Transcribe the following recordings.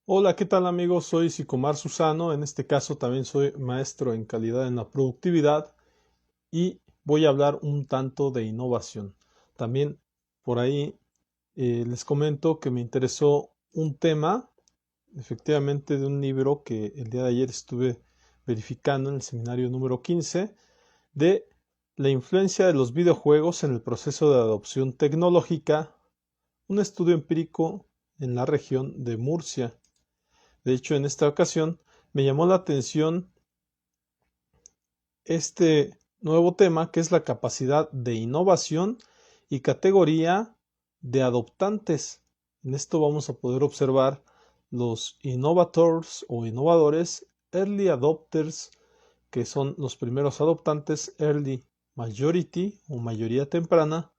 Hola, ¿qué tal amigos? Soy Sicomar Susano. En este caso también soy maestro en calidad en la productividad y voy a hablar un tanto de innovación. También por ahí les comento que me interesó un tema, efectivamente, de un libro que el día de ayer estuve verificando en el seminario número 15 de la influencia de los videojuegos en el proceso de adopción tecnológica, un estudio empírico en la región de Murcia. De hecho, en esta ocasión me llamó la atención este nuevo tema que es la capacidad de innovación y categoría de adoptantes. En esto vamos a poder observar los innovators o innovadores, early adopters, que son los primeros adoptantes, early majority o mayoría temprana,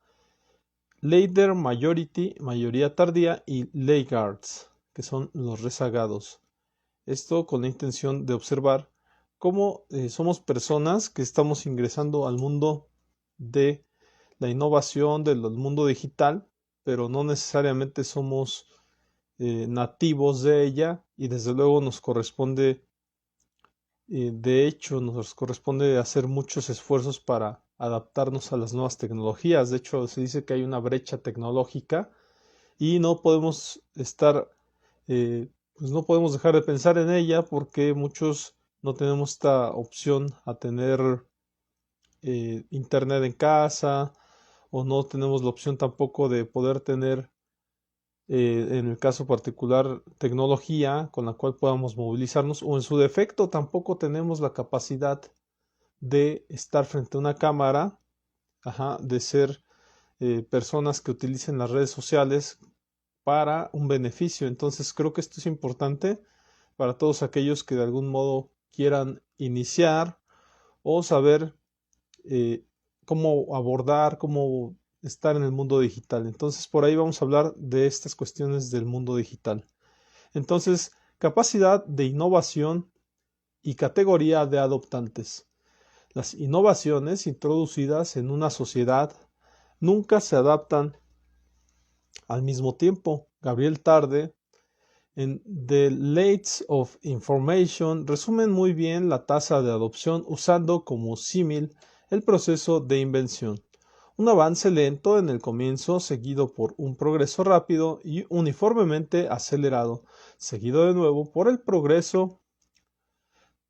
later majority, mayoría tardía, y laggards, que son los rezagados. Esto con la intención de observar cómo somos personas que estamos ingresando al mundo de la innovación, del mundo digital, pero no necesariamente somos nativos de ella y desde luego nos corresponde, de hecho, nos corresponde hacer muchos esfuerzos para adaptarnos a las nuevas tecnologías. De hecho, se dice que hay una brecha tecnológica y no podemos estar pues no podemos dejar de pensar en ella porque muchos no tenemos esta opción a tener internet en casa o no tenemos la opción tampoco de poder tener en el caso particular tecnología con la cual podamos movilizarnos o en su defecto tampoco tenemos la capacidad de estar frente a una cámara, de ser personas que utilicen las redes sociales para un beneficio. Entonces creo que esto es importante para todos aquellos que de algún modo quieran iniciar o saber eh, cómo abordar, cómo estar en el mundo digital. Entonces por ahí vamos a hablar de estas cuestiones del mundo digital. Entonces, capacidad de innovación y categoría de adoptantes. Las innovaciones introducidas en una sociedad nunca se adaptan al mismo tiempo. Gabriel Tarde en The Lates of Information resumen muy bien la tasa de adopción usando como símil el proceso de invención. Un avance lento en el comienzo seguido por un progreso rápido y uniformemente acelerado, seguido de nuevo por el progreso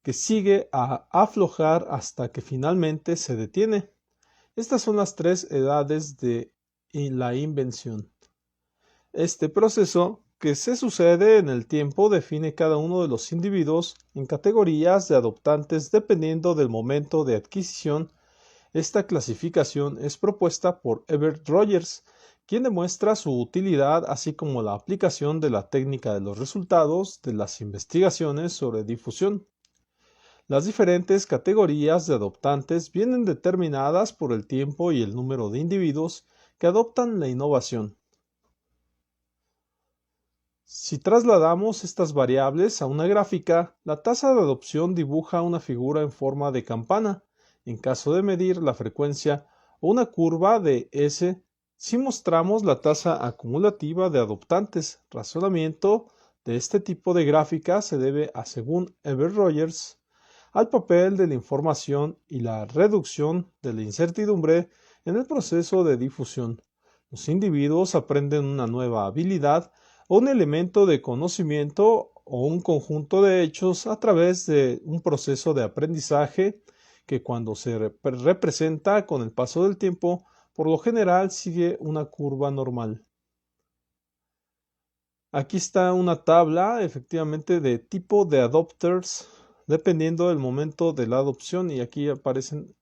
que sigue a aflojar hasta que finalmente se detiene. Estas son las tres edades de la invención. Este proceso que se sucede en el tiempo define cada uno de los individuos en categorías de adoptantes dependiendo del momento de adquisición. Esta clasificación es propuesta por Everett Rogers, quien demuestra su utilidad así como la aplicación de la técnica de los resultados de las investigaciones sobre difusión. Las diferentes categorías de adoptantes vienen determinadas por el tiempo y el número de individuos que adoptan la innovación. Si trasladamos estas variables a una gráfica, la tasa de adopción dibuja una figura en forma de campana. En caso de medir la frecuencia o una curva de S, si mostramos la tasa acumulativa de adoptantes. Razonamiento de este tipo de gráfica se debe a, según Everett Rogers, al papel de la información y la reducción de la incertidumbre en el proceso de difusión. Los individuos aprenden una nueva habilidad o un elemento de conocimiento o un conjunto de hechos a través de un proceso de aprendizaje que cuando se representa con el paso del tiempo, por lo general sigue una curva normal. Aquí está una tabla efectivamente de tipo de adopters dependiendo del momento de la adopción y aquí aparecen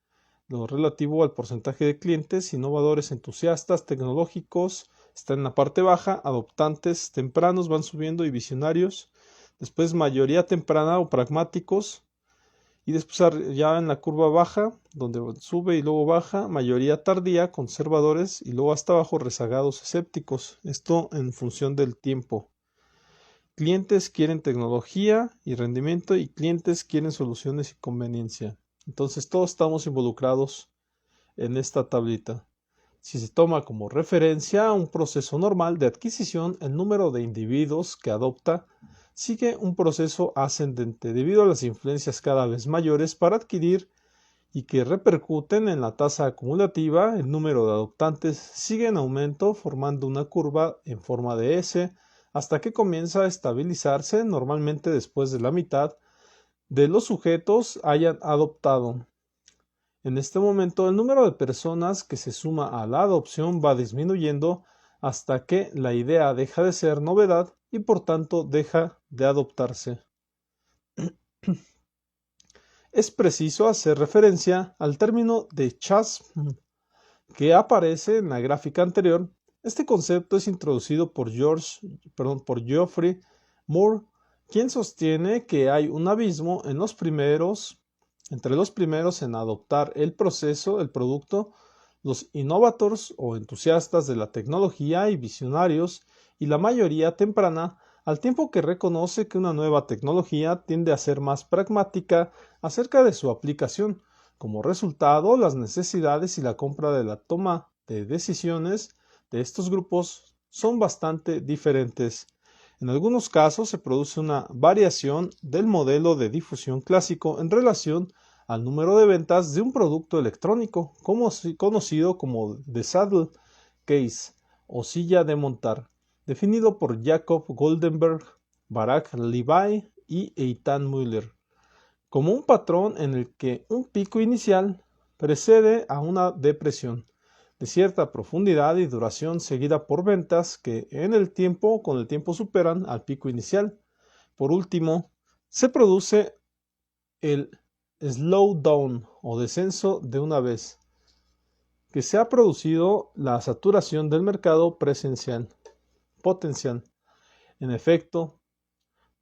lo relativo al porcentaje de clientes, innovadores, entusiastas, tecnológicos, está en la parte baja, adoptantes tempranos van subiendo y visionarios, después mayoría temprana o pragmáticos, y después ya en la curva baja, donde sube y luego baja, mayoría tardía, conservadores, y luego hasta abajo rezagados, escépticos, esto en función del tiempo. Clientes quieren tecnología y rendimiento y clientes quieren soluciones y conveniencia. Entonces todos estamos involucrados en esta tablita. Si se toma como referencia un proceso normal de adquisición, el número de individuos que adopta sigue un proceso ascendente debido a las influencias cada vez mayores para adquirir y que repercuten en la tasa acumulativa. El número de adoptantes sigue en aumento formando una curva en forma de S hasta que comienza a estabilizarse normalmente después de la mitad de los sujetos hayan adoptado. En este momento el número de personas que se suma a la adopción va disminuyendo hasta que la idea deja de ser novedad y por tanto deja de adoptarse. Es preciso hacer referencia al término de chasm que aparece en la gráfica anterior. Este concepto es introducido por Geoffrey Moore, quien sostiene que hay un abismo entre los primeros en adoptar el producto, los innovators o entusiastas de la tecnología y visionarios, y la mayoría temprana, al tiempo que reconoce que una nueva tecnología tiende a ser más pragmática acerca de su aplicación. Como resultado, las necesidades y la compra de la toma de decisiones de estos grupos son bastante diferentes. En algunos casos se produce una variación del modelo de difusión clásico en relación al número de ventas de un producto electrónico, conocido como The Saddle Case o silla de montar, definido por Jacob Goldenberg, Barak Levi y Eitan Müller, como un patrón en el que un pico inicial precede a una depresión de cierta profundidad y duración seguida por ventas que con el tiempo superan al pico inicial. Por último, se produce el slowdown o descenso de una vez que se ha producido la saturación del mercado potencial. En efecto,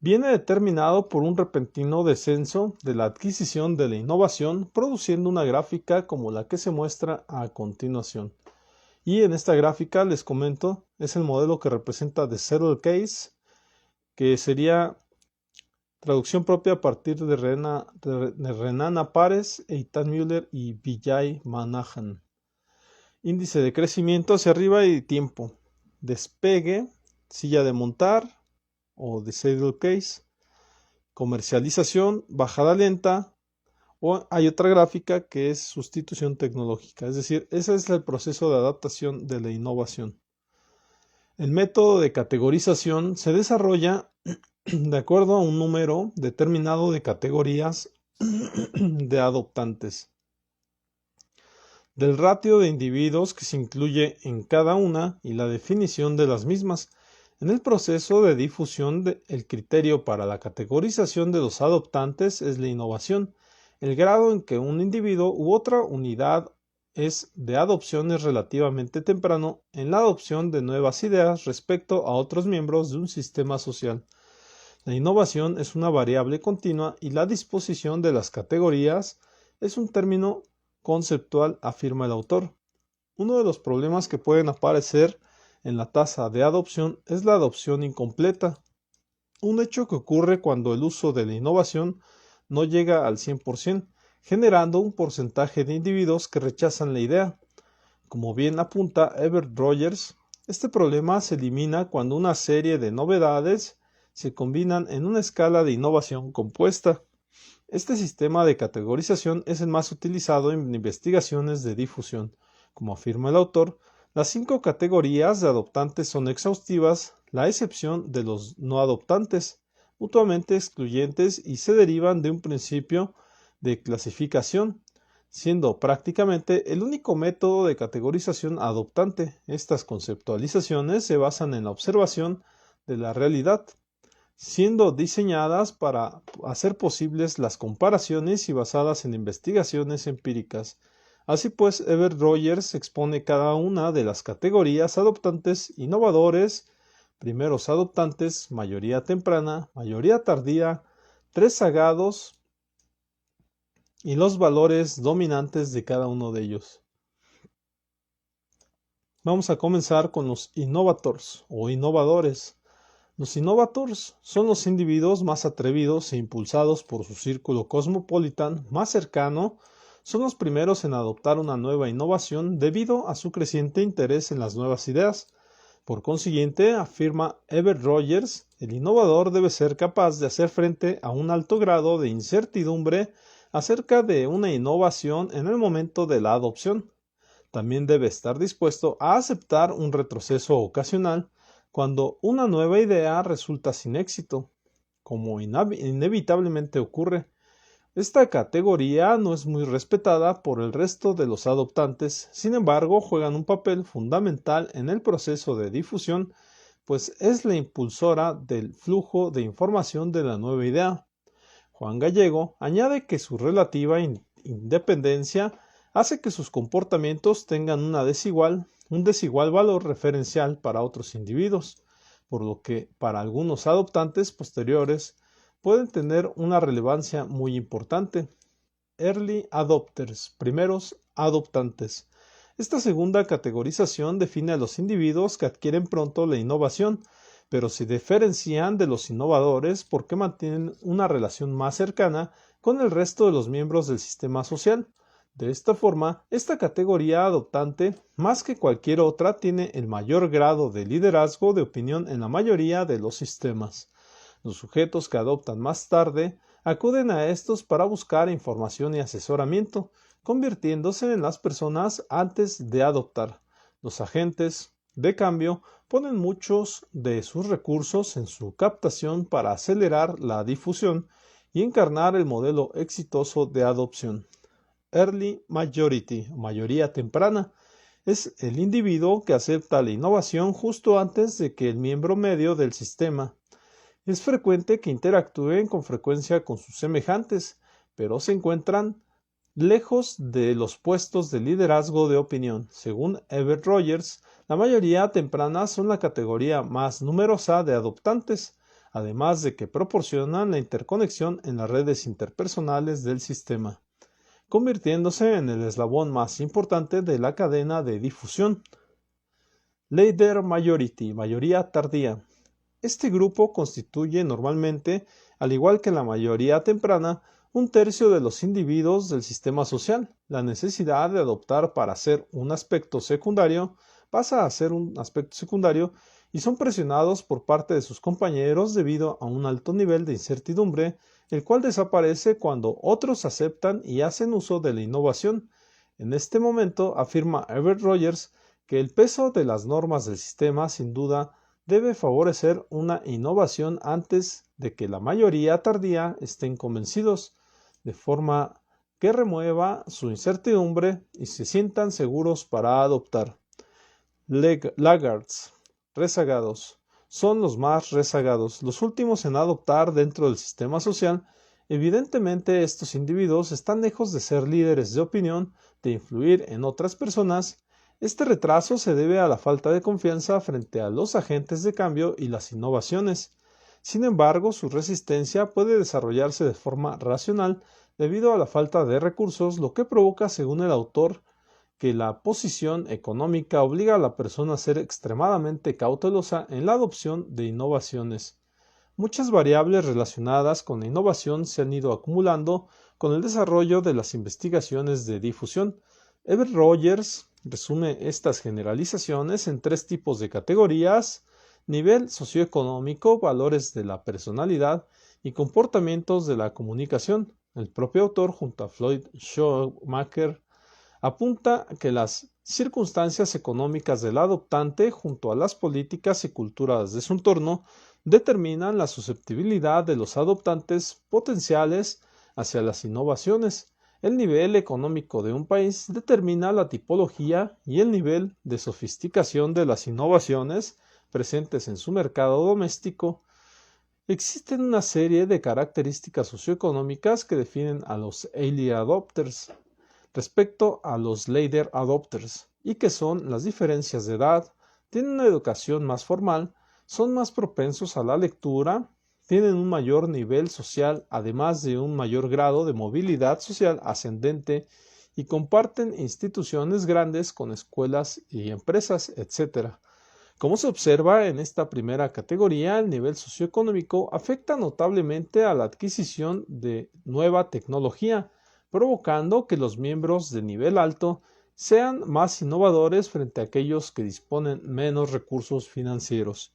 viene determinado por un repentino descenso de la adquisición de la innovación, produciendo una gráfica como la que se muestra a continuación. Y en esta gráfica les comento, es el modelo que representa The Saddle Case, que sería traducción propia a partir de Renana Párez, Eitan Müller y Vijay Manahan. Índice de crecimiento hacia arriba y tiempo. Despegue, silla de montar o The Saddle Case. Comercialización, bajada lenta. O hay otra gráfica que es sustitución tecnológica, es decir, ese es el proceso de adaptación de la innovación. El método de categorización se desarrolla de acuerdo a un número determinado de categorías de adoptantes, del ratio de individuos que se incluye en cada una y la definición de las mismas. En el proceso de difusión, el criterio para la categorización de los adoptantes es la innovación. El grado en que un individuo u otra unidad es de adopción es relativamente temprano en la adopción de nuevas ideas respecto a otros miembros de un sistema social. La innovación es una variable continua y la disposición de las categorías es un término conceptual, afirma el autor. Uno de los problemas que pueden aparecer en la tasa de adopción es la adopción incompleta, un hecho que ocurre cuando el uso de la innovación no llega al 100%, generando un porcentaje de individuos que rechazan la idea. Como bien apunta Everett Rogers, este problema se elimina cuando una serie de novedades se combinan en una escala de innovación compuesta. Este sistema de categorización es el más utilizado en investigaciones de difusión. Como afirma el autor, las 5 categorías de adoptantes son exhaustivas, la excepción de los no adoptantes, mutuamente excluyentes y se derivan de un principio de clasificación, siendo prácticamente el único método de categorización adoptante. Estas conceptualizaciones se basan en la observación de la realidad, siendo diseñadas para hacer posibles las comparaciones y basadas en investigaciones empíricas. Así pues, Everett Rogers expone cada una de las categorías: adoptantes innovadores, primeros adoptantes, mayoría temprana, mayoría tardía, rezagados y los valores dominantes de cada uno de ellos. Vamos a comenzar con los innovators o innovadores. Los innovators son los individuos más atrevidos e impulsados por su círculo cosmopolitan más cercano. Son los primeros en adoptar una nueva innovación debido a su creciente interés en las nuevas ideas. Por consiguiente, afirma Everett Rogers, el innovador debe ser capaz de hacer frente a un alto grado de incertidumbre acerca de una innovación en el momento de la adopción. También debe estar dispuesto a aceptar un retroceso ocasional cuando una nueva idea resulta sin éxito, como inevitablemente ocurre. Esta categoría no es muy respetada por el resto de los adoptantes, sin embargo, juegan un papel fundamental en el proceso de difusión, pues es la impulsora del flujo de información de la nueva idea. Juan Gallego añade que su relativa independencia hace que sus comportamientos tengan un desigual valor referencial para otros individuos, por lo que para algunos adoptantes posteriores pueden tener una relevancia muy importante. Early Adopters, primeros adoptantes. Esta segunda categorización define a los individuos que adquieren pronto la innovación, pero se diferencian de los innovadores porque mantienen una relación más cercana con el resto de los miembros del sistema social. De esta forma, esta categoría adoptante, más que cualquier otra, tiene el mayor grado de liderazgo de opinión en la mayoría de los sistemas. Los sujetos que adoptan más tarde acuden a estos para buscar información y asesoramiento, convirtiéndose en las personas antes de adoptar. Los agentes, de cambio, ponen muchos de sus recursos en su captación para acelerar la difusión y encarnar el modelo exitoso de adopción. Early Majority, mayoría temprana, es el individuo que acepta la innovación justo antes de que el miembro medio del sistema. Es frecuente que interactúen con frecuencia con sus semejantes, pero se encuentran lejos de los puestos de liderazgo de opinión. Según Everett Rogers, la mayoría temprana son la categoría más numerosa de adoptantes, además de que proporcionan la interconexión en las redes interpersonales del sistema, convirtiéndose en el eslabón más importante de la cadena de difusión. Later Majority, mayoría tardía. Este grupo constituye normalmente, al igual que la mayoría temprana, un tercio de los individuos del sistema social. La necesidad de adoptar para ser un aspecto secundario pasa a ser un aspecto secundario y son presionados por parte de sus compañeros debido a un alto nivel de incertidumbre, el cual desaparece cuando otros aceptan y hacen uso de la innovación. En este momento, afirma Everett Rogers, que el peso de las normas del sistema sin duda debe favorecer una innovación antes de que la mayoría tardía estén convencidos, de forma que remueva su incertidumbre y se sientan seguros para adoptar. Laggards, rezagados, son los más rezagados, los últimos en adoptar dentro del sistema social. Evidentemente, estos individuos están lejos de ser líderes de opinión, de influir en otras personas. Este retraso se debe a la falta de confianza frente a los agentes de cambio y las innovaciones. Sin embargo, su resistencia puede desarrollarse de forma racional debido a la falta de recursos, lo que provoca, según el autor, que la posición económica obliga a la persona a ser extremadamente cautelosa en la adopción de innovaciones. Muchas variables relacionadas con la innovación se han ido acumulando con el desarrollo de las investigaciones de difusión. Everett Rogers resume estas generalizaciones en 3 tipos de categorías: nivel socioeconómico, valores de la personalidad y comportamientos de la comunicación. El propio autor, junto a Floyd Schoemaker, apunta que las circunstancias económicas del adoptante, junto a las políticas y culturas de su entorno, determinan la susceptibilidad de los adoptantes potenciales hacia las innovaciones. El nivel económico de un país determina la tipología y el nivel de sofisticación de las innovaciones presentes en su mercado doméstico. Existen una serie de características socioeconómicas que definen a los early adopters respecto a los later adopters, y que son las diferencias de edad, tienen una educación más formal, son más propensos a la lectura, tienen un mayor nivel social, además de un mayor grado de movilidad social ascendente, y comparten instituciones grandes con escuelas y empresas, etc. Como se observa en esta primera categoría, el nivel socioeconómico afecta notablemente a la adquisición de nueva tecnología, provocando que los miembros de nivel alto sean más innovadores frente a aquellos que disponen menos recursos financieros.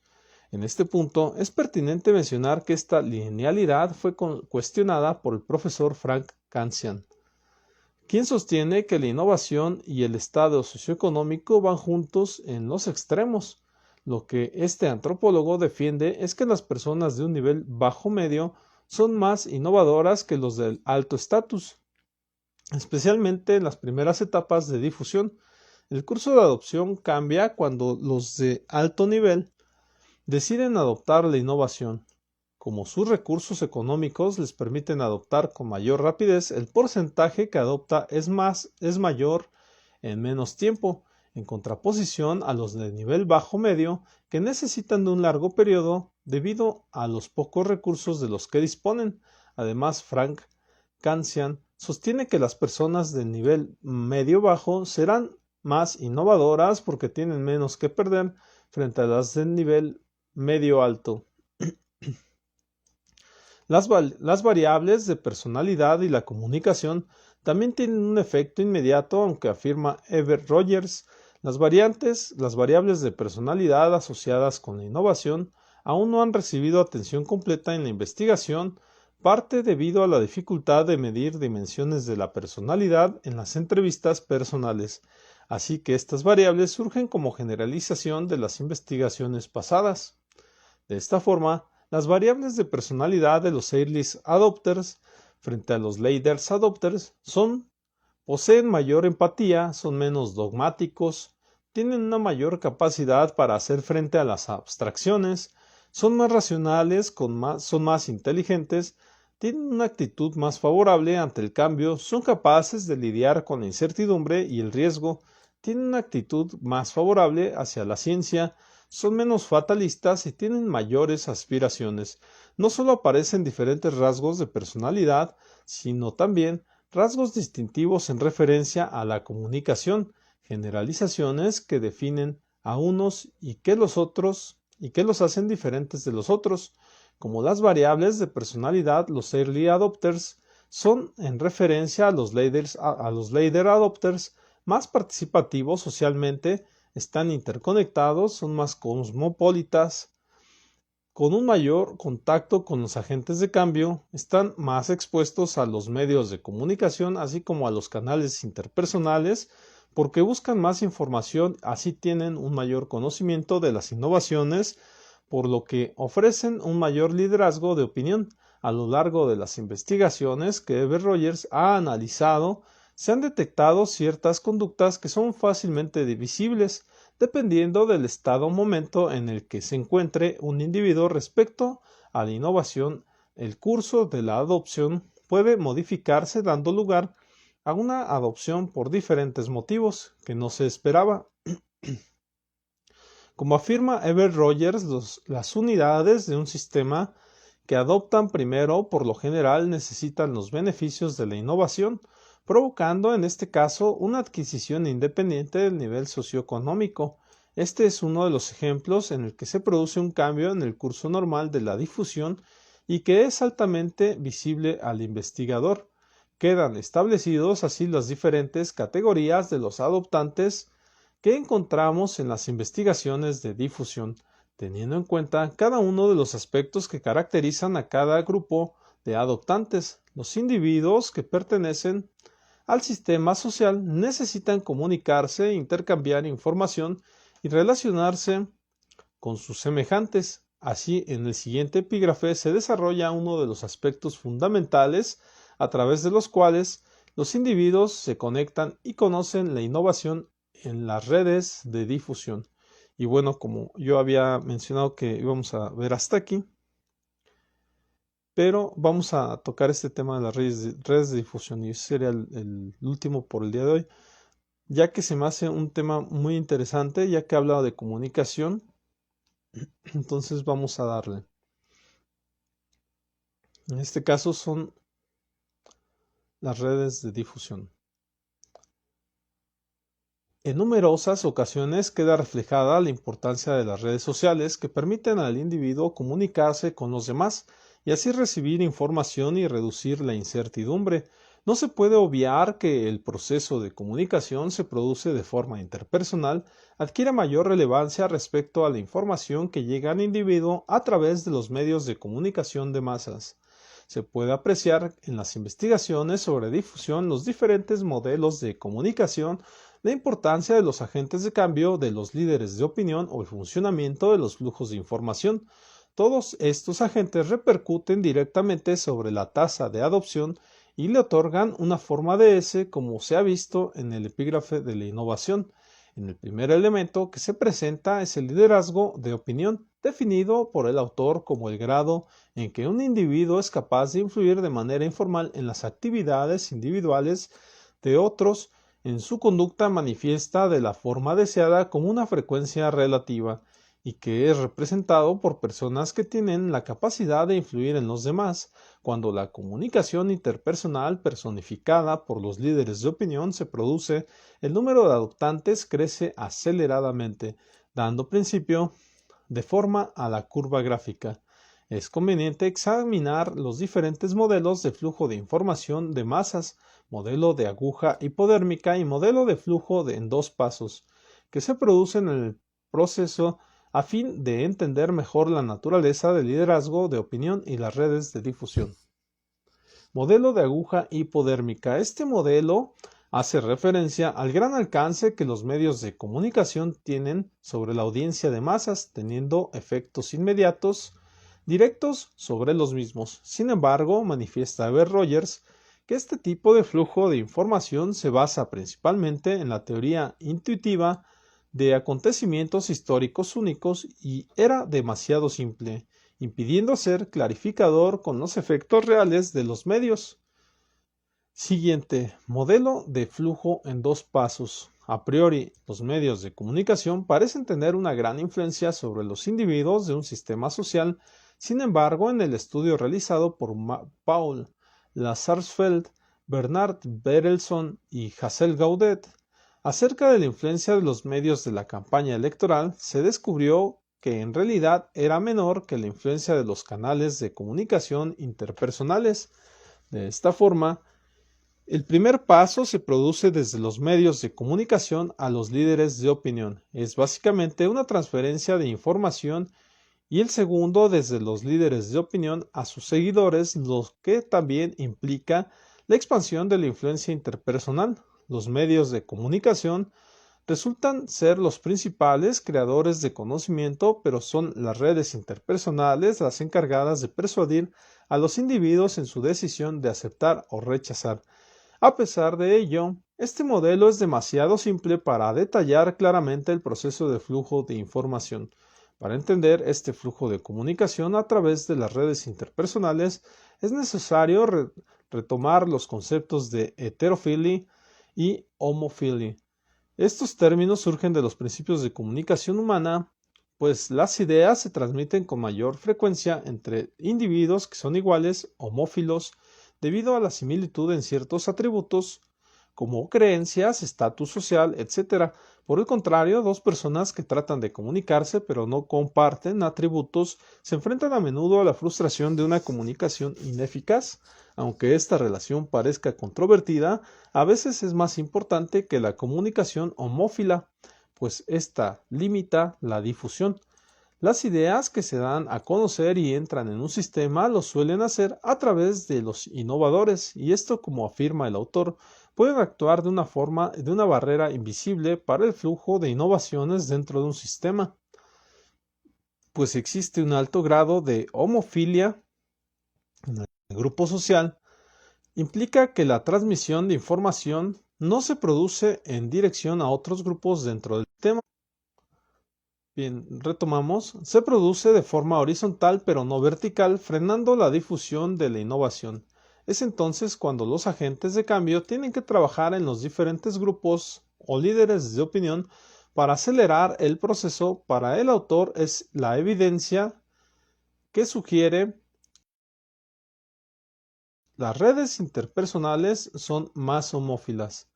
En este punto, es pertinente mencionar que esta linealidad fue cuestionada por el profesor Frank Cancian, quien sostiene que la innovación y el estado socioeconómico van juntos en los extremos. Lo que este antropólogo defiende es que las personas de un nivel bajo-medio son más innovadoras que los del alto estatus, especialmente en las primeras etapas de difusión. El curso de adopción cambia cuando los de alto nivel deciden adoptar la innovación. Como sus recursos económicos les permiten adoptar con mayor rapidez, el porcentaje que adopta es mayor en menos tiempo, en contraposición a los de nivel bajo-medio que necesitan de un largo periodo debido a los pocos recursos de los que disponen. Además, Frank Cancian sostiene que las personas de nivel medio-bajo serán más innovadoras porque tienen menos que perder frente a las de nivel medio-alto. Las variables de personalidad y la comunicación también tienen un efecto inmediato, aunque afirma Everett Rogers, las variables de personalidad asociadas con la innovación aún no han recibido atención completa en la investigación, parte debido a la dificultad de medir dimensiones de la personalidad en las entrevistas personales, así que estas variables surgen como generalización de las investigaciones pasadas. De esta forma, las variables de personalidad de los Early Adopters frente a los Later Adopters poseen mayor empatía, son menos dogmáticos, tienen una mayor capacidad para hacer frente a las abstracciones, son más racionales, son más inteligentes, tienen una actitud más favorable ante el cambio, son capaces de lidiar con la incertidumbre y el riesgo, tienen una actitud más favorable hacia la ciencia, son menos fatalistas y tienen mayores aspiraciones. No solo aparecen diferentes rasgos de personalidad, sino también rasgos distintivos en referencia a la comunicación, generalizaciones que definen a unos y que los hacen diferentes de los otros. Como las variables de personalidad, los early adopters son en referencia a los later adopters más participativos socialmente, están interconectados, son más cosmopolitas, con un mayor contacto con los agentes de cambio, están más expuestos a los medios de comunicación, así como a los canales interpersonales, porque buscan más información, así tienen un mayor conocimiento de las innovaciones, por lo que ofrecen un mayor liderazgo de opinión. A lo largo de las investigaciones que Everett Rogers ha analizado, se han detectado ciertas conductas que son fácilmente divisibles, dependiendo del estado o momento en el que se encuentre un individuo respecto a la innovación. El curso de la adopción puede modificarse dando lugar a una adopción por diferentes motivos que no se esperaba. Como afirma Everett Rogers, las unidades de un sistema que adoptan primero por lo general necesitan los beneficios de la innovación, provocando en este caso una adquisición independiente del nivel socioeconómico. Este es uno de los ejemplos en el que se produce un cambio en el curso normal de la difusión y que es altamente visible al investigador. Quedan establecidos así las diferentes categorías de los adoptantes que encontramos en las investigaciones de difusión, teniendo en cuenta cada uno de los aspectos que caracterizan a cada grupo de adoptantes. Los individuos que pertenecen al sistema social necesitan comunicarse, intercambiar información y relacionarse con sus semejantes. Así, en el siguiente epígrafe se desarrolla uno de los aspectos fundamentales a través de los cuales los individuos se conectan y conocen la innovación en las redes de difusión. Y bueno, como yo había mencionado que íbamos a ver hasta aquí, pero vamos a tocar este tema de las redes de difusión y ese sería el último por el día de hoy, ya que se me hace un tema muy interesante, ya que habla de comunicación. Entonces vamos a darle. En este caso son las redes de difusión. En numerosas ocasiones queda reflejada la importancia de las redes sociales que permiten al individuo comunicarse con los demás y así recibir información y reducir la incertidumbre. No se puede obviar que el proceso de comunicación se produce de forma interpersonal, adquiere mayor relevancia respecto a la información que llega al individuo a través de los medios de comunicación de masas. Se puede apreciar en las investigaciones sobre difusión los diferentes modelos de comunicación, la importancia de los agentes de cambio, de los líderes de opinión o el funcionamiento de los flujos de información. Todos estos agentes repercuten directamente sobre la tasa de adopción y le otorgan una forma de S, como se ha visto en el epígrafe de la innovación. En el primer elemento que se presenta es el liderazgo de opinión, definido por el autor como el grado en que un individuo es capaz de influir de manera informal en las actividades individuales de otros, en su conducta manifiesta de la forma deseada como una frecuencia relativa, y que es representado por personas que tienen la capacidad de influir en los demás. Cuando la comunicación interpersonal personificada por los líderes de opinión se produce, el número de adoptantes crece aceleradamente, dando principio de forma a la curva gráfica. Es conveniente examinar los diferentes modelos de flujo de información de masas, modelo de aguja hipodérmica y modelo de flujo en dos pasos, que se producen en el proceso a fin de entender mejor la naturaleza del liderazgo de opinión y las redes de difusión. Modelo de aguja hipodérmica. Este modelo hace referencia al gran alcance que los medios de comunicación tienen sobre la audiencia de masas, teniendo efectos inmediatos directos sobre los mismos. Sin embargo, manifiesta Eber Rogers que este tipo de flujo de información se basa principalmente en la teoría intuitiva de acontecimientos históricos únicos y era demasiado simple, impidiendo ser clarificador con los efectos reales de los medios. Siguiente, modelo de flujo en dos pasos. A priori, los medios de comunicación parecen tener una gran influencia sobre los individuos de un sistema social. Sin embargo, en el estudio realizado por Paul Lazarsfeld, Bernard Berelson y Hazel Gaudet acerca de la influencia de los medios de la campaña electoral, se descubrió que en realidad era menor que la influencia de los canales de comunicación interpersonales. De esta forma, el primer paso se produce desde los medios de comunicación a los líderes de opinión. Es básicamente una transferencia de información, y el segundo desde los líderes de opinión a sus seguidores, lo que también implica la expansión de la influencia interpersonal. Los medios de comunicación resultan ser los principales creadores de conocimiento, pero son las redes interpersonales las encargadas de persuadir a los individuos en su decisión de aceptar o rechazar. A pesar de ello, este modelo es demasiado simple para detallar claramente el proceso de flujo de información. Para entender este flujo de comunicación a través de las redes interpersonales, es necesario retomar los conceptos de heterofilia y homofilia. Estos términos surgen de los principios de comunicación humana, pues las ideas se transmiten con mayor frecuencia entre individuos que son iguales, homófilos, debido a la similitud en ciertos atributos, como creencias, estatus social, etc. Por el contrario, dos personas que tratan de comunicarse pero no comparten atributos se enfrentan a menudo a la frustración de una comunicación ineficaz. Aunque esta relación parezca controvertida, a veces es más importante que la comunicación homófila, pues ésta limita la difusión. Las ideas que se dan a conocer y entran en un sistema lo suelen hacer a través de los innovadores, y esto, como afirma el autor, pueden actuar de una barrera invisible para el flujo de innovaciones dentro de un sistema, pues existe un alto grado de homofilia en el grupo social. Implica que la transmisión de información no se produce en dirección a otros grupos dentro del sistema. Bien, retomamos. Se produce de forma horizontal pero no vertical, frenando la difusión de la innovación. Es entonces cuando los agentes de cambio tienen que trabajar en los diferentes grupos o líderes de opinión para acelerar el proceso. Para el autor es la evidencia que sugiere las redes interpersonales son más homófilas.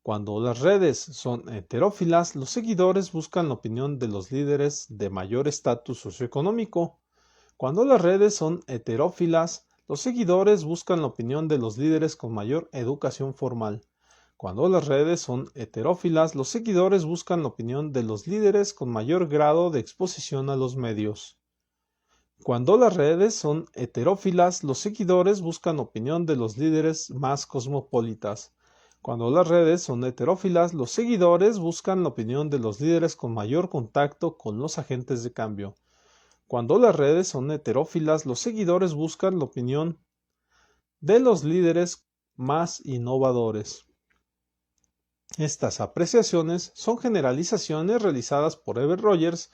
Cuando las redes son heterófilas, los seguidores buscan la opinión de los líderes de mayor estatus socioeconómico. Cuando las redes son heterófilas, los seguidores buscan la opinión de los líderes con mayor educación formal. Cuando las redes son heterófilas, los seguidores buscan la opinión de los líderes con mayor grado de exposición a los medios. Cuando las redes son heterófilas, los seguidores buscan la opinión de los líderes más cosmopolitas. Cuando las redes son heterófilas, los seguidores buscan la opinión de los líderes con mayor contacto con los agentes de cambio. Cuando las redes son heterófilas, los seguidores buscan la opinión de los líderes más innovadores. Estas apreciaciones son generalizaciones realizadas por Everett Rogers,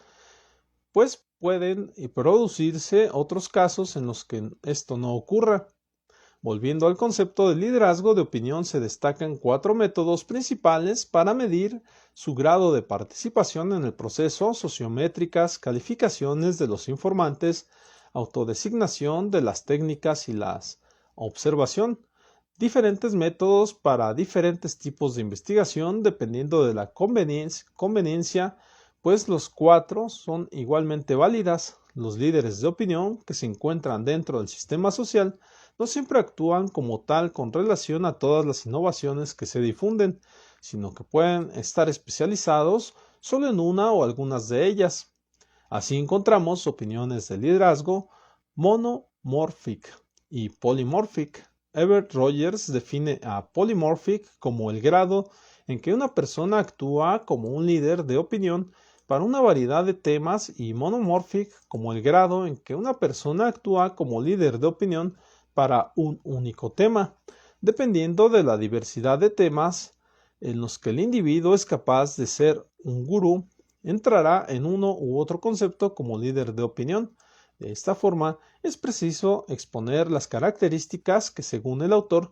pues pueden producirse otros casos en los que esto no ocurra. Volviendo al concepto de liderazgo de opinión, se destacan 4 métodos principales para medir su grado de participación en el proceso: sociométricas, calificaciones de los informantes, autodesignación de las técnicas y la observación. Diferentes métodos para diferentes tipos de investigación dependiendo de la conveniencia, pues los 4 son igualmente válidas. Los líderes de opinión que se encuentran dentro del sistema social no siempre actúan como tal con relación a todas las innovaciones que se difunden, sino que pueden estar especializados solo en una o algunas de ellas. Así encontramos opiniones de liderazgo monomórfica y polimórfica. Everett Rogers define a polymorphic como el grado en que una persona actúa como un líder de opinión para una variedad de temas, y monomorphic como el grado en que una persona actúa como líder de opinión para un único tema, dependiendo de la diversidad de temas en los que el individuo es capaz de ser un gurú. Entrará en uno u otro concepto como líder de opinión. De esta forma, es preciso exponer las características que, según el autor,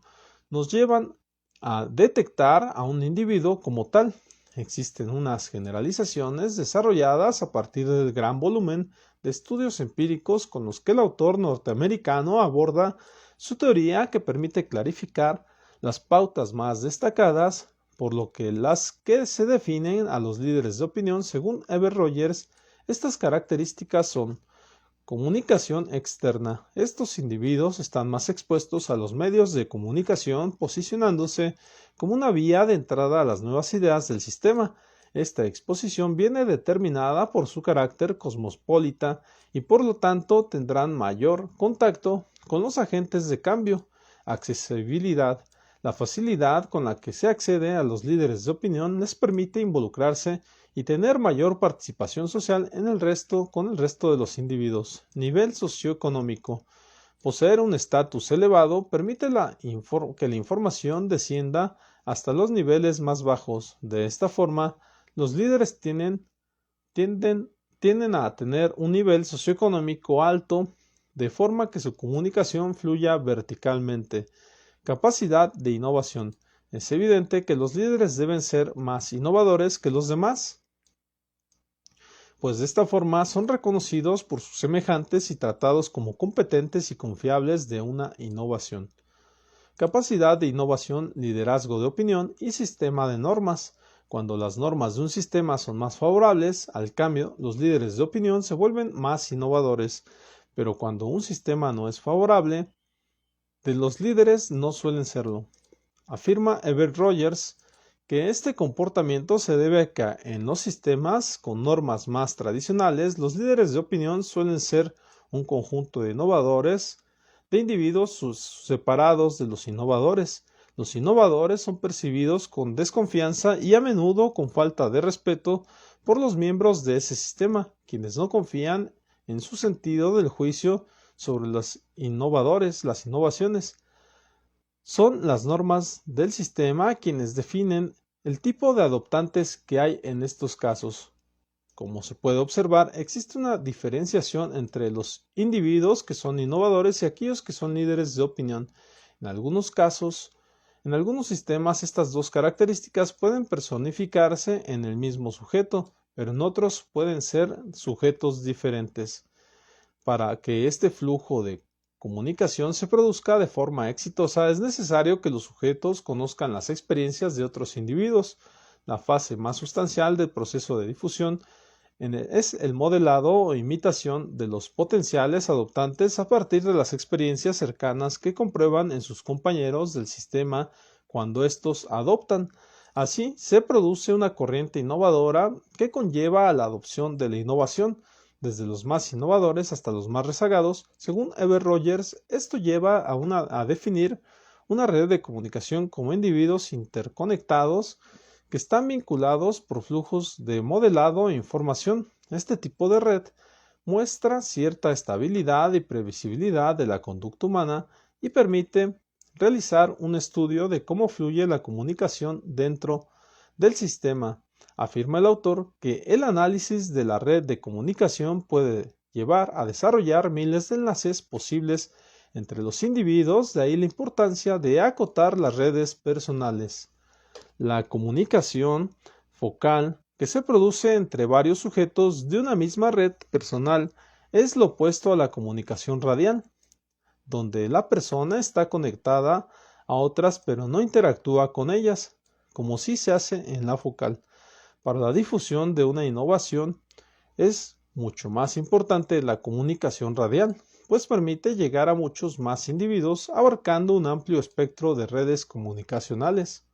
nos llevan a detectar a un individuo como tal. Existen unas generalizaciones desarrolladas a partir del gran volumen de estudios empíricos con los que el autor norteamericano aborda su teoría, que permite clarificar las pautas más destacadas, por lo que las que se definen a los líderes de opinión. Según Everett Rogers, estas características son: comunicación externa. Estos individuos están más expuestos a los medios de comunicación, posicionándose como una vía de entrada a las nuevas ideas del sistema. Esta exposición viene determinada por su carácter cosmopolita y por lo tanto tendrán mayor contacto con los agentes de cambio. Accesibilidad. La facilidad con la que se accede a los líderes de opinión les permite involucrarse y tener mayor participación social con el resto de los individuos. Nivel socioeconómico. Poseer un estatus elevado permite que la información descienda hasta los niveles más bajos. De esta forma, los líderes tienden a tener un nivel socioeconómico alto, de forma que su comunicación fluya verticalmente. Capacidad de innovación. Es evidente que los líderes deben ser más innovadores que los demás, pues de esta forma son reconocidos por sus semejantes y tratados como competentes y confiables de una innovación. Capacidad de innovación, liderazgo de opinión y sistema de normas. Cuando las normas de un sistema son más favorables al cambio, los líderes de opinión se vuelven más innovadores, pero cuando un sistema no es favorable, los líderes no suelen serlo. Afirma Everett Rogers que este comportamiento se debe a que en los sistemas con normas más tradicionales, los líderes de opinión suelen ser un conjunto de innovadores, de individuos separados de los innovadores. Los innovadores son percibidos con desconfianza y a menudo con falta de respeto por los miembros de ese sistema, quienes no confían en su sentido del juicio sobre los innovadores. Las innovaciones son las normas del sistema quienes definen el tipo de adoptantes que hay en estos casos. Como se puede observar, existe una diferenciación entre los individuos que son innovadores y aquellos que son líderes de opinión. En algunos casos, en algunos sistemas, estas dos características pueden personificarse en el mismo sujeto, pero en otros pueden ser sujetos diferentes. Para que este flujo de comunicación se produzca de forma exitosa, es necesario que los sujetos conozcan las experiencias de otros individuos. La fase más sustancial del proceso de difusión Es el modelado o imitación de los potenciales adoptantes a partir de las experiencias cercanas que comprueban en sus compañeros del sistema cuando estos adoptan. Así, se produce una corriente innovadora que conlleva a la adopción de la innovación, desde los más innovadores hasta los más rezagados. Según Ever Rogers, esto lleva a definir una red de comunicación como individuos interconectados que están vinculados por flujos de modelado e información. Este tipo de red muestra cierta estabilidad y previsibilidad de la conducta humana y permite realizar un estudio de cómo fluye la comunicación dentro del sistema. Afirma el autor que el análisis de la red de comunicación puede llevar a desarrollar miles de enlaces posibles entre los individuos, de ahí la importancia de acotar las redes personales. La comunicación focal que se produce entre varios sujetos de una misma red personal es lo opuesto a la comunicación radial, donde la persona está conectada a otras pero no interactúa con ellas, como sí se hace en la focal. Para la difusión de una innovación es mucho más importante la comunicación radial, pues permite llegar a muchos más individuos abarcando un amplio espectro de redes comunicacionales.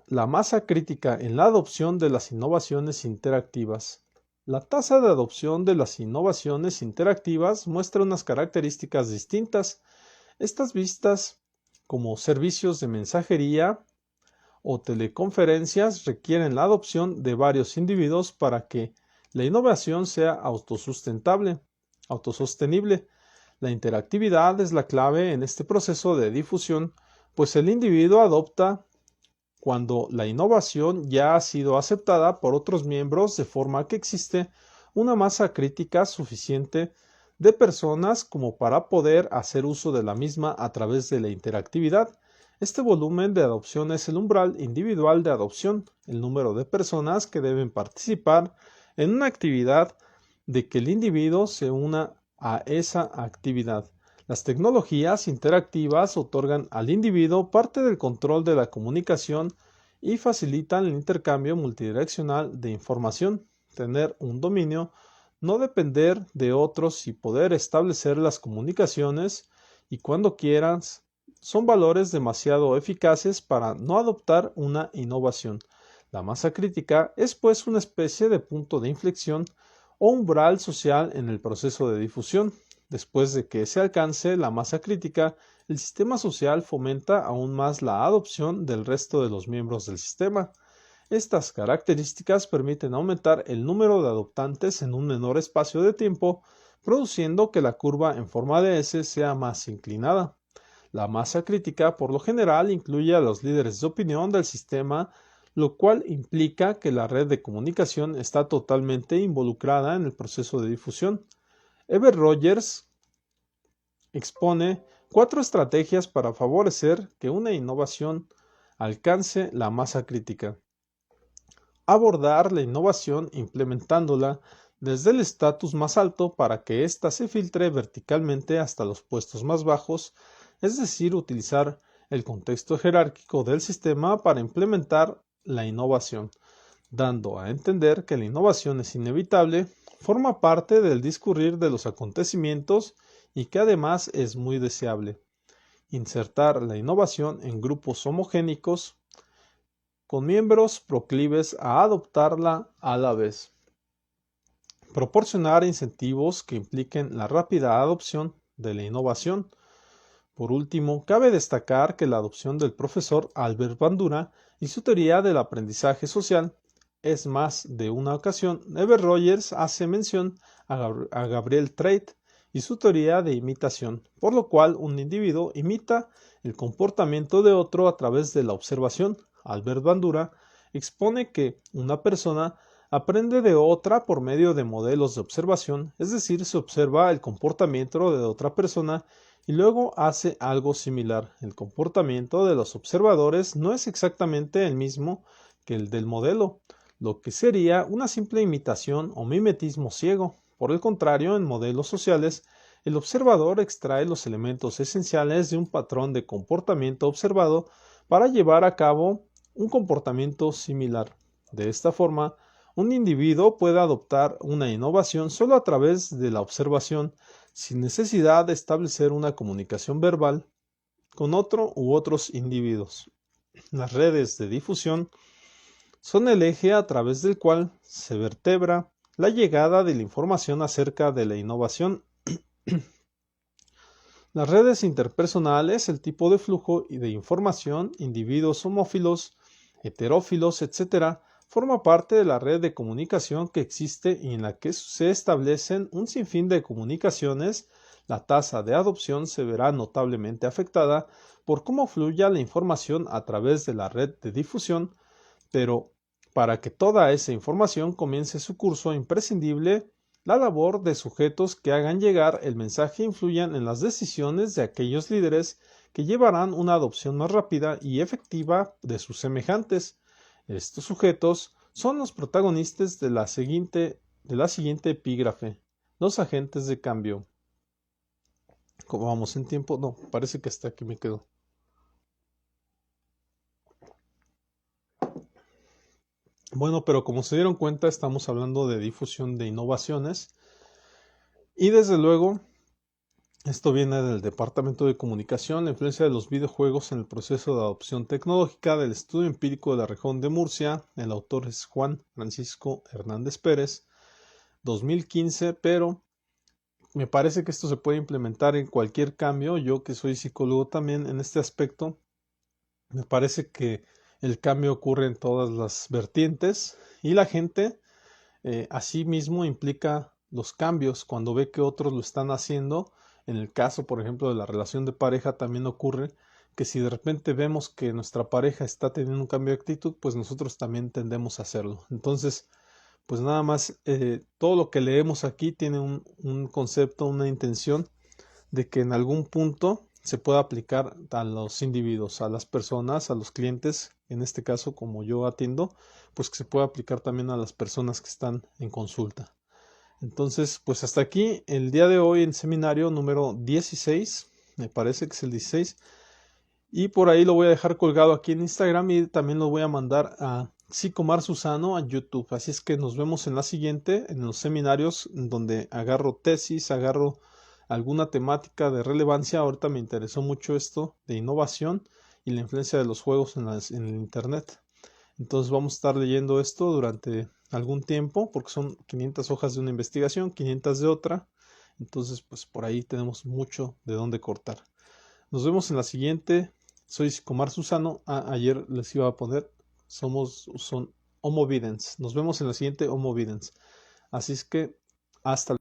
La masa crítica en la adopción de las innovaciones interactivas. La tasa de adopción de las innovaciones interactivas muestra unas características distintas. Estas vistas como servicios de mensajería o teleconferencias requieren la adopción de varios individuos para que la innovación sea autosostenible. La interactividad es la clave en este proceso de difusión, pues el individuo adopta cuando la innovación ya ha sido aceptada por otros miembros, de forma que existe una masa crítica suficiente de personas como para poder hacer uso de la misma a través de la interactividad. Este volumen de adopción es el umbral individual de adopción, el número de personas que deben participar en una actividad de que el individuo se una a esa actividad. Las tecnologías interactivas otorgan al individuo parte del control de la comunicación y facilitan el intercambio multidireccional de información. Tener un dominio, no depender de otros y poder establecer las comunicaciones y cuando quieras, son valores demasiado eficaces para no adoptar una innovación. La masa crítica es pues una especie de punto de inflexión o umbral social en el proceso de difusión. Después de que se alcance la masa crítica, el sistema social fomenta aún más la adopción del resto de los miembros del sistema. Estas características permiten aumentar el número de adoptantes en un menor espacio de tiempo, produciendo que la curva en forma de S sea más inclinada. La masa crítica por lo general incluye a los líderes de opinión del sistema, lo cual implica que la red de comunicación está totalmente involucrada en el proceso de difusión. Ever Rogers expone 4 estrategias para favorecer que una innovación alcance la masa crítica. Abordar la innovación implementándola desde el estatus más alto para que ésta se filtre verticalmente hasta los puestos más bajos, es decir, utilizar el contexto jerárquico del sistema para implementar la innovación, dando a entender que la innovación es inevitable, forma parte del discurrir de los acontecimientos y que además es muy deseable. Insertar la innovación en grupos homogéneos con miembros proclives a adoptarla a la vez. Proporcionar incentivos que impliquen la rápida adopción de la innovación. Por último, cabe destacar que la adopción del profesor Albert Bandura y su teoría del aprendizaje social. Es más de una ocasión, Ever Rogers hace mención a Gabriel Treit y su teoría de imitación, por lo cual un individuo imita el comportamiento de otro a través de la observación. Albert Bandura expone que una persona aprende de otra por medio de modelos de observación, es decir, se observa el comportamiento de otra persona y luego hace algo similar. El comportamiento de los observadores no es exactamente el mismo que el del modelo, lo que sería una simple imitación o mimetismo ciego. Por el contrario, en modelos sociales, el observador extrae los elementos esenciales de un patrón de comportamiento observado para llevar a cabo un comportamiento similar. De esta forma, Un individuo puede adoptar una innovación solo a través de la observación, sin necesidad de establecer una comunicación verbal con otro u otros individuos. Las redes de difusión son el eje a través del cual se vertebra la llegada de la información acerca de la innovación. Las redes interpersonales, el tipo de flujo de información, individuos homófilos, heterófilos, etc., forma parte de la red de comunicación que existe y en la que se establecen un sinfín de comunicaciones. La tasa de adopción se verá notablemente afectada por cómo fluya la información a través de la red de difusión, pero para que toda esa información comience su curso imprescindible la labor de sujetos que hagan llegar el mensaje e influyan en las decisiones de aquellos líderes que llevarán una adopción más rápida y efectiva de sus semejantes. Estos sujetos son los protagonistas de la siguiente epígrafe: los agentes de cambio. ¿Cómo vamos en tiempo? No, parece que hasta aquí me quedo. Bueno, pero como se dieron cuenta, estamos hablando de difusión de innovaciones y desde luego esto viene del Departamento de Comunicación, la influencia de los videojuegos en el proceso de adopción tecnológica del estudio empírico de la región de Murcia. El autor es Juan Francisco Hernández Pérez, 2015, pero me parece que esto se puede implementar en cualquier cambio. Yo que soy psicólogo también en este aspecto, me parece que el cambio ocurre en todas las vertientes y la gente asimismo implica los cambios cuando ve que otros lo están haciendo. En el caso, por ejemplo, de la relación de pareja también ocurre que si de repente vemos que nuestra pareja está teniendo un cambio de actitud, pues nosotros también tendemos a hacerlo. Entonces, pues nada más, todo lo que leemos aquí tiene un concepto, una intención de que en algún punto se pueda aplicar a los individuos, a las personas, a los clientes, en este caso como yo atiendo, pues que se pueda aplicar también a las personas que están en consulta. Entonces, pues hasta aquí el día de hoy en seminario número 16, me parece que es el 16, y por ahí lo voy a dejar colgado aquí en Instagram y también lo voy a mandar a Psicomar Susano a YouTube. Así es que nos vemos en la siguiente, en los seminarios donde agarro tesis, agarro alguna temática de relevancia. Ahorita me interesó mucho esto de innovación y la influencia de los juegos en el Internet. Entonces vamos a estar leyendo esto durante algún tiempo porque son 500 hojas de una investigación, 500 de otra. Entonces pues por ahí tenemos mucho de dónde cortar. Nos vemos en la siguiente. Soy Psicomar Susano. Ayer les iba a poner son Homo Videns. Nos vemos en la siguiente Homo Videns. Así es que hasta